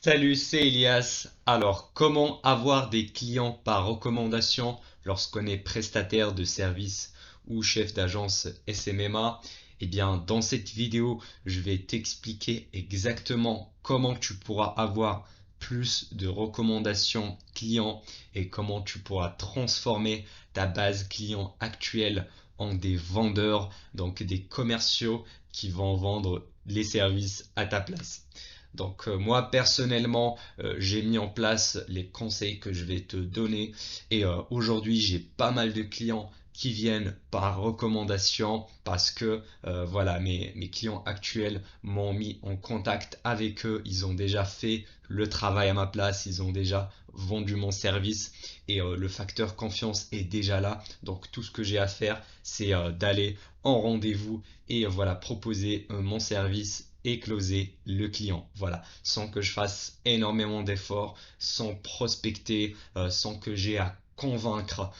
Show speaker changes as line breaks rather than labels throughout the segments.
Salut, c'est Elias. Alors, comment avoir des clients par recommandation lorsqu'on est prestataire de service ou chef d'agence SMMA? Eh bien, dans cette vidéo, je vais t'expliquer exactement comment tu pourras avoir plus de recommandations clients et comment tu pourras transformer ta base client actuelle en des vendeurs, donc des commerciaux qui vont vendre les services à ta place. Donc moi personnellement, j'ai mis en place les conseils que je vais te donner et aujourd'hui j'ai pas mal de clients qui viennent par recommandation parce que voilà mes clients actuels m'ont mis en contact avec eux, ils ont déjà fait le travail à ma place, ils ont déjà vendu mon service et le facteur confiance est déjà là. Donc tout ce que j'ai à faire, c'est d'aller en rendez-vous et voilà proposer mon service et closer le client. Voilà, sans que je fasse énormément d'efforts, sans prospecter, sans que j'ai à convaincre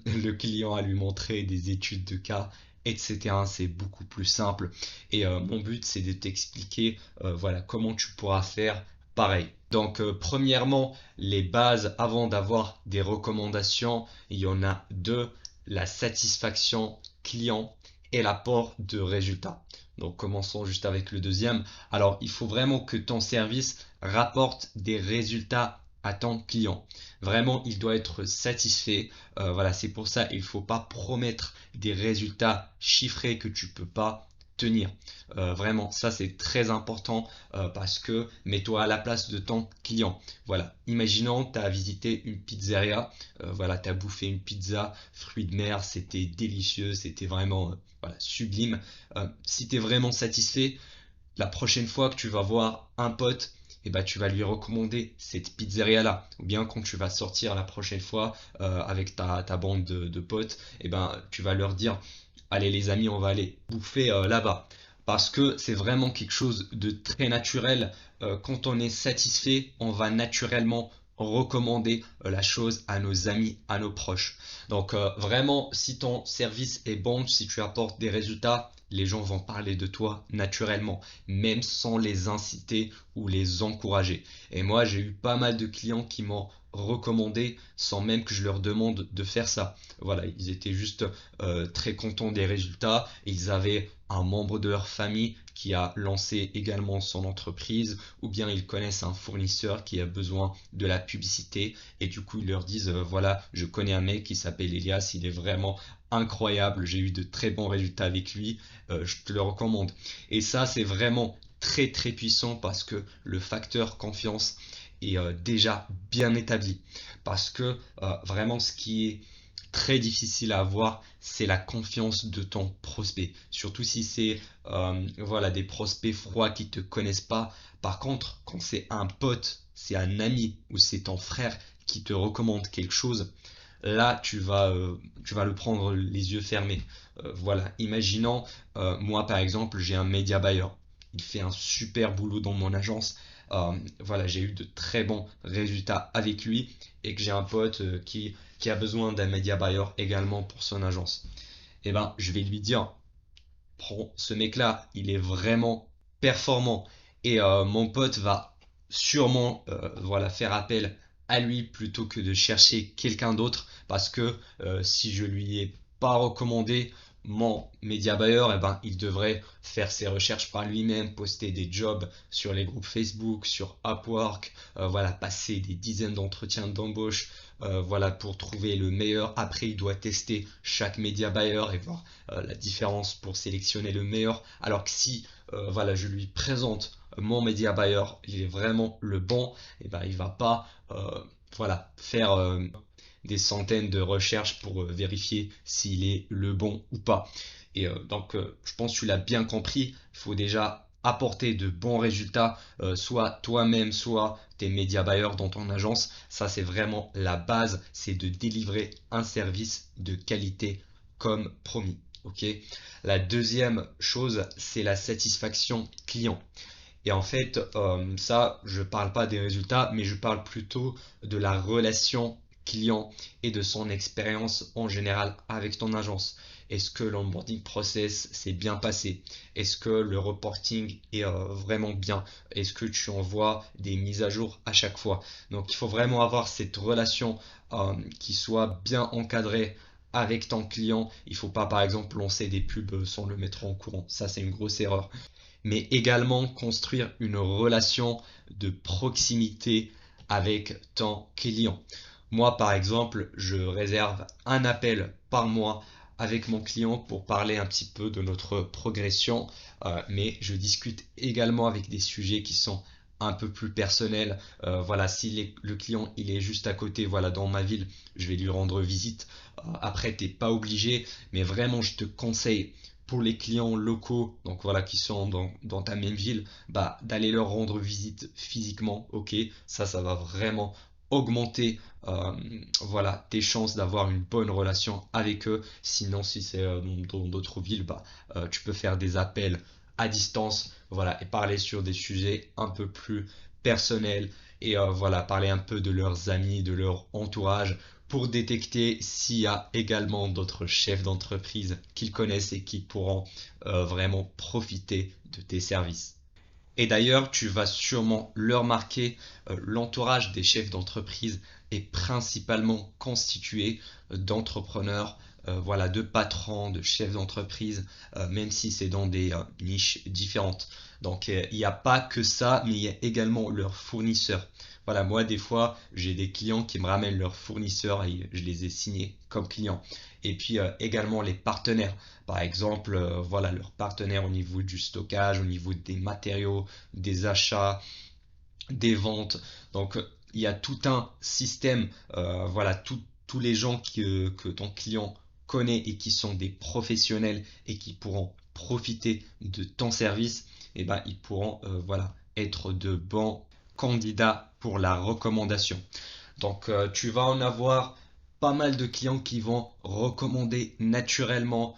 le client à lui montrer des études de cas, etc. C'est beaucoup plus simple. Et mon but, c'est de t'expliquer voilà, comment tu pourras faire pareil. Donc, premièrement, les bases avant d'avoir des recommandations, il y en a deux, la satisfaction client et l'apport de résultats. Donc commençons juste avec le deuxième. Alors il faut vraiment que ton service rapporte des résultats à ton client. Vraiment, il doit être satisfait. Voilà, c'est pour ça il ne faut pas promettre des résultats chiffrés que tu ne peux pas tenir. Vraiment, ça c'est très important parce que mets-toi à la place de ton client. Voilà, imaginons tu as visité une pizzeria, voilà, tu as bouffé une pizza, fruits de mer, c'était délicieux, c'était vraiment voilà, sublime. Si tu es vraiment satisfait, la prochaine fois que tu vas voir un pote, eh ben, tu vas lui recommander cette pizzeria-là. Ou bien quand tu vas sortir la prochaine fois avec ta bande de potes, eh ben, tu vas leur dire, allez les amis, on va aller bouffer là-bas. Parce que c'est vraiment quelque chose de très naturel. Quand on est satisfait, on va naturellement recommander la chose à nos amis, à nos proches. Donc vraiment, si ton service est bon, si tu apportes des résultats, les gens vont parler de toi naturellement, même sans les inciter ou les encourager. Et moi, j'ai eu pas mal de clients qui m'ont recommandé sans même que je leur demande de faire ça. Voilà, ils étaient juste très contents des résultats. Ils avaient un membre de leur famille qui a lancé également son entreprise, ou bien ils connaissent un fournisseur qui a besoin de la publicité, et du coup ils leur disent, voilà, je connais un mec qui s'appelle Elias, il est vraiment incroyable, j'ai eu de très bons résultats avec lui, je te le recommande. Et ça, c'est vraiment très très puissant parce que le facteur confiance est déjà bien établi. Parce que vraiment ce qui est très difficile à avoir, c'est la confiance de ton prospect. Surtout si c'est voilà, des prospects froids qui ne te connaissent pas. Par contre, quand c'est un pote, c'est un ami ou c'est ton frère qui te recommande quelque chose, là tu vas le prendre les yeux fermés. Voilà, imaginons, moi par exemple, j'ai un média buyer. Il fait un super boulot dans mon agence. Voilà, j'ai eu de très bons résultats avec lui et que j'ai un pote qui a besoin d'un média buyer également pour son agence. Eh ben, je vais lui dire, prends ce mec-là, il est vraiment performant et mon pote va sûrement voilà, faire appel à lui plutôt que de chercher quelqu'un d'autre parce que si je lui ai pas recommandé mon média buyer, eh ben, il devrait faire ses recherches par lui-même, poster des jobs sur les groupes Facebook, sur Upwork, voilà, passer des dizaines d'entretiens d'embauche, voilà, pour trouver le meilleur. Après, il doit tester chaque média buyer et voir la différence pour sélectionner le meilleur. Alors que si voilà, je lui présente mon média buyer, il est vraiment le bon, et ben il va pas voilà, faire des centaines de recherches pour vérifier s'il est le bon ou pas. Et donc, je pense que tu l'as bien compris, il faut déjà apporter de bons résultats, soit toi-même, soit tes médias buyers dans ton agence. Ça, c'est vraiment la base, c'est de délivrer un service de qualité comme promis. Ok. La deuxième chose, c'est la satisfaction client. Et en fait, ça, je parle pas des résultats, mais je parle plutôt de la relation client et de son expérience en général avec ton agence. Est-ce que l'onboarding process s'est bien passé? Est-ce que le reporting est vraiment bien? Est-ce que tu envoies des mises à jour à chaque fois? Donc il faut vraiment avoir cette relation qui soit bien encadrée avec ton client. Il ne faut pas par exemple lancer des pubs sans le mettre en courant. Ça c'est une grosse erreur. Mais également construire une relation de proximité avec ton client. Moi, par exemple, je réserve un appel par mois avec mon client pour parler un petit peu de notre progression, mais je discute également avec des sujets qui sont un peu plus personnels. Voilà, si le client il est juste à côté, voilà, dans ma ville, je vais lui rendre visite. Après, t'es pas obligé, mais vraiment, je te conseille pour les clients locaux, donc voilà, qui sont dans ta même ville, bah, d'aller leur rendre visite physiquement, ok, ça va vraiment augmenter voilà, tes chances d'avoir une bonne relation avec eux. Sinon, si c'est dans d'autres villes, bah, tu peux faire des appels à distance, voilà, et parler sur des sujets un peu plus personnels et voilà, parler un peu de leurs amis, de leur entourage pour détecter s'il y a également d'autres chefs d'entreprise qu'ils connaissent et qui pourront vraiment profiter de tes services. Et d'ailleurs, tu vas sûrement le remarquer, l'entourage des chefs d'entreprise est principalement constitué d'entrepreneurs, voilà, de patrons, de chefs d'entreprise, même si c'est dans des niches différentes. Donc, il n'y a pas que ça, mais il y a également leurs fournisseurs. Voilà, moi, des fois, j'ai des clients qui me ramènent leurs fournisseurs et je les ai signés comme clients. Et puis également les partenaires. Par exemple, voilà, leurs partenaires au niveau du stockage, au niveau des matériaux, des achats, des ventes. Donc, il y a tout un système, voilà, tous les gens que ton client connaît et qui sont des professionnels et qui pourront profiter de ton service, et ben, ils pourront, voilà, être de bons candidats pour la recommandation. Donc, tu vas en avoir pas mal de clients qui vont recommander naturellement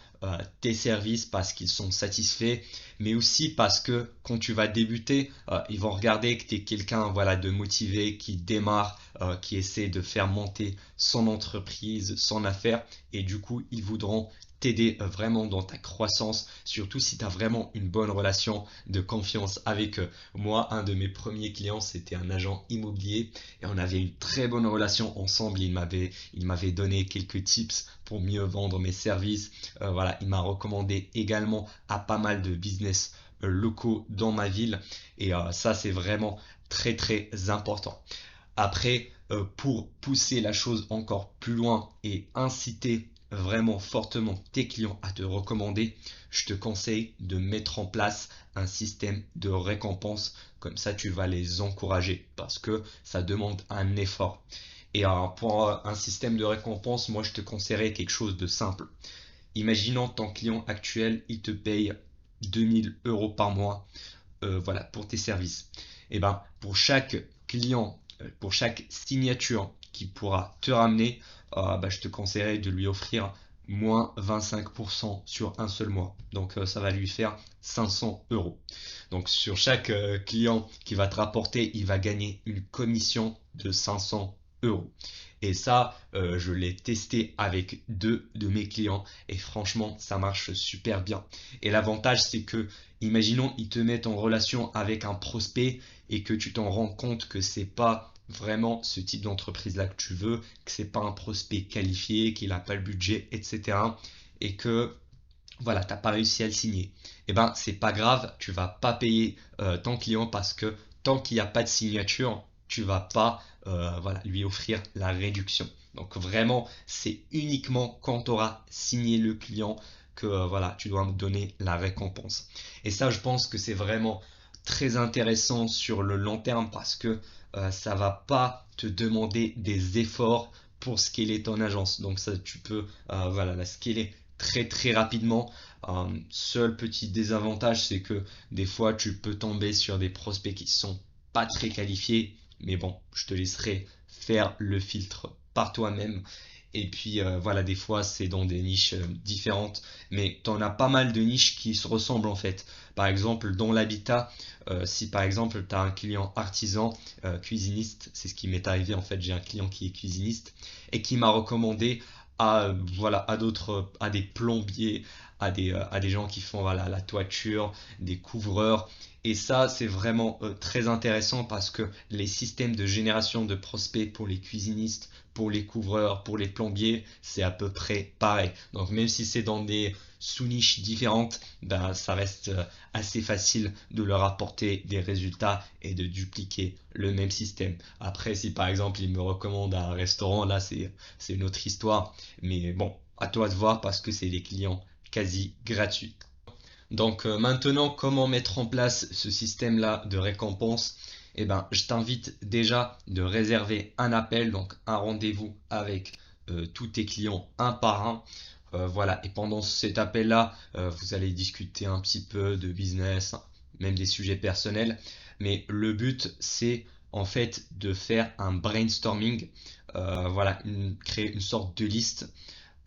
tes services parce qu'ils sont satisfaits, mais aussi parce que quand tu vas débuter, ils vont regarder que tu es quelqu'un, voilà, de motivé, qui démarre, qui essaie de faire monter son entreprise, son affaire, et du coup, ils voudront t'aider vraiment dans ta croissance, surtout si tu as vraiment une bonne relation de confiance avec eux. Moi, un de mes premiers clients, c'était un agent immobilier et on avait une très bonne relation ensemble. Il m'avait donné quelques tips pour mieux vendre mes services. Voilà, il m'a recommandé également à pas mal de business locaux dans ma ville et ça, c'est vraiment très très important. Après, pour pousser la chose encore plus loin et inciter vraiment fortement tes clients à te recommander, je te conseille de mettre en place un système de récompense. Comme ça, tu vas les encourager parce que ça demande un effort. Et pour un système de récompense, moi, je te conseillerais quelque chose de simple. Imaginons ton client actuel, il te paye 2 000 € par mois voilà, pour tes services. Et ben, pour chaque client, pour chaque signature qui pourra te ramener, bah, je te conseillerais de lui offrir moins 25% sur un seul mois. Donc ça va lui faire 500 €. Donc sur chaque client qui va te rapporter, il va gagner une commission de 500 €. Et ça, je l'ai testé avec 2 de mes clients et franchement, ça marche super bien. Et l'avantage, c'est que imaginons, ils te mettent en relation avec un prospect et que tu t'en rends compte que c'est pas vraiment ce type d'entreprise-là que tu veux, que c'est pas un prospect qualifié, qu'il n'a pas le budget, etc. Et que voilà, t'as pas réussi à le signer. Eh ben, c'est pas grave, tu vas pas payer ton client parce que tant qu'il n'y a pas de signature, tu vas pas voilà, lui offrir la réduction. Donc vraiment, c'est uniquement quand tu auras signé le client que voilà, tu dois me donner la récompense. Et ça, je pense que c'est vraiment très intéressant sur le long terme parce que ça va pas te demander des efforts pour scaler ton agence. Donc ça, tu peux voilà, la scaler très très rapidement. Seul petit désavantage, c'est que des fois, tu peux tomber sur des prospects qui sont pas très qualifiés. Mais bon, je te laisserai faire le filtre par toi-même. Et puis voilà, des fois c'est dans des niches différentes, mais tu en as pas mal de niches qui se ressemblent en fait. Par exemple, dans l'habitat, si par exemple tu as un client artisan, cuisiniste, c'est ce qui m'est arrivé en fait, j'ai un client qui est cuisiniste et qui m'a recommandé voilà, à d'autres, à des plombiers, à des gens qui font voilà, la toiture, des couvreurs. Et ça, c'est vraiment très intéressant parce que les systèmes de génération de prospects pour les cuisinistes, pour les couvreurs, pour les plombiers, c'est à peu près pareil. Donc même si c'est dans des sous-niches différentes, ben, ça reste assez facile de leur apporter des résultats et de dupliquer le même système. Après, si par exemple il me recommande un restaurant, là c'est une autre histoire. Mais bon, à toi de voir parce que c'est des clients quasi gratuits. Donc maintenant, comment mettre en place ce système-là de récompense? Eh ben, je t'invite déjà de réserver un appel, donc un rendez-vous avec tous tes clients un par un. Voilà, et pendant cet appel-là, vous allez discuter un petit peu de business, même des sujets personnels. Mais le but, c'est en fait de faire un brainstorming, voilà, créer une sorte de liste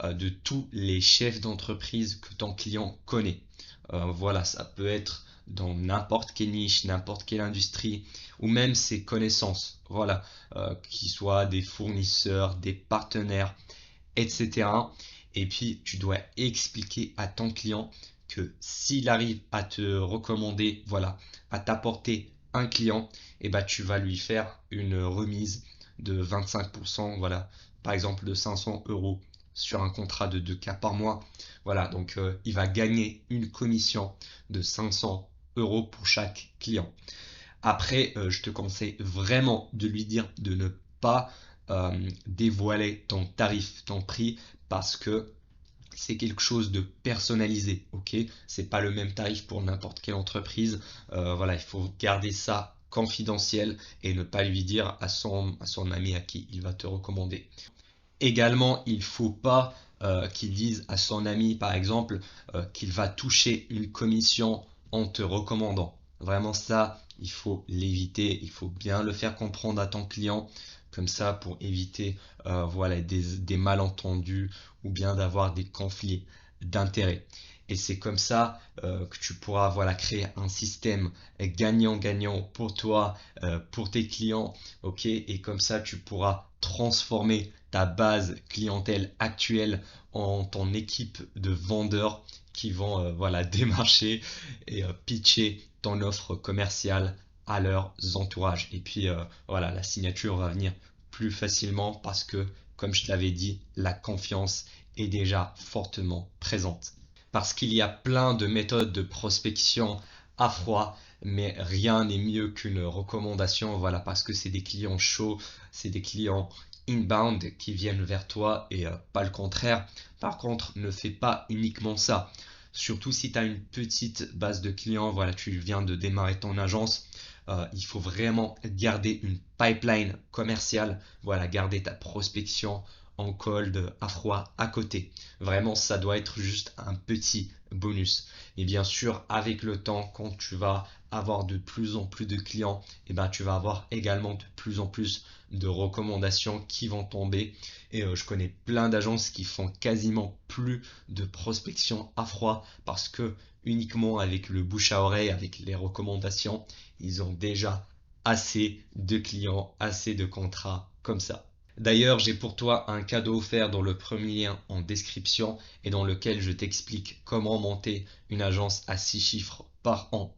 de tous les chefs d'entreprise que ton client connaît. Voilà, ça peut être dans n'importe quelle niche, n'importe quelle industrie, ou même ses connaissances, voilà, qu'ils soient des fournisseurs, des partenaires, etc. Et puis, tu dois expliquer à ton client que s'il arrive à te recommander, voilà, à t'apporter un client, et ben, tu vas lui faire une remise de 25%, voilà, par exemple de 500 euros sur un contrat de 2 cas par mois. Voilà, donc il va gagner une commission de 500 euros pour chaque client. Après, je te conseille vraiment de lui dire de ne pas dévoiler ton tarif, ton prix, parce que c'est quelque chose de personnalisé, ok? C'est pas le même tarif pour n'importe quelle entreprise. Voilà, il faut garder ça confidentiel et ne pas lui dire à son ami à qui il va te recommander. Également, il ne faut pas qu'il dise à son ami, par exemple, qu'il va toucher une commission en te recommandant. Vraiment ça, il faut l'éviter. Il faut bien le faire comprendre à ton client, comme ça, pour éviter voilà, des malentendus ou bien d'avoir des conflits d'intérêts. Et c'est comme ça que tu pourras voilà, créer un système gagnant-gagnant pour toi, pour tes clients, ok? Et comme ça, tu pourras transformer ta base clientèle actuelle en ton équipe de vendeurs qui vont voilà, démarcher et pitcher ton offre commerciale à leurs entourages. Et puis voilà, la signature va venir plus facilement parce que, comme je te l'avais dit, la confiance est déjà fortement présente. Parce qu'il y a plein de méthodes de prospection à froid, mais rien n'est mieux qu'une recommandation, voilà, parce que c'est des clients chauds, c'est des clients inbound qui viennent vers toi et pas le contraire. Par contre, ne fais pas uniquement ça. Surtout si tu as une petite base de clients, voilà, tu viens de démarrer ton agence, il faut vraiment garder une pipeline commerciale, voilà, garder ta prospection en cold, à froid, à côté. Vraiment, ça doit être juste un petit bonus. Et bien sûr, avec le temps, quand tu vas avoir de plus en plus de clients, et ben, tu vas avoir également de plus en plus de recommandations qui vont tomber. Et je connais plein d'agences qui font quasiment plus de prospection à froid parce que uniquement avec le bouche à oreille, avec les recommandations, ils ont déjà assez de clients, assez de contrats comme ça. D'ailleurs, j'ai pour toi un cadeau offert dans le premier lien en description et dans lequel je t'explique comment monter une agence à 6 chiffres par an.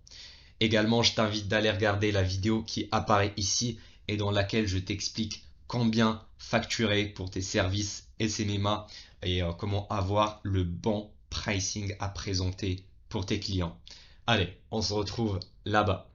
Également, je t'invite d'aller regarder la vidéo qui apparaît ici et dans laquelle je t'explique combien facturer pour tes services SMMA et comment avoir le bon pricing à présenter pour tes clients. Allez, on se retrouve là-bas.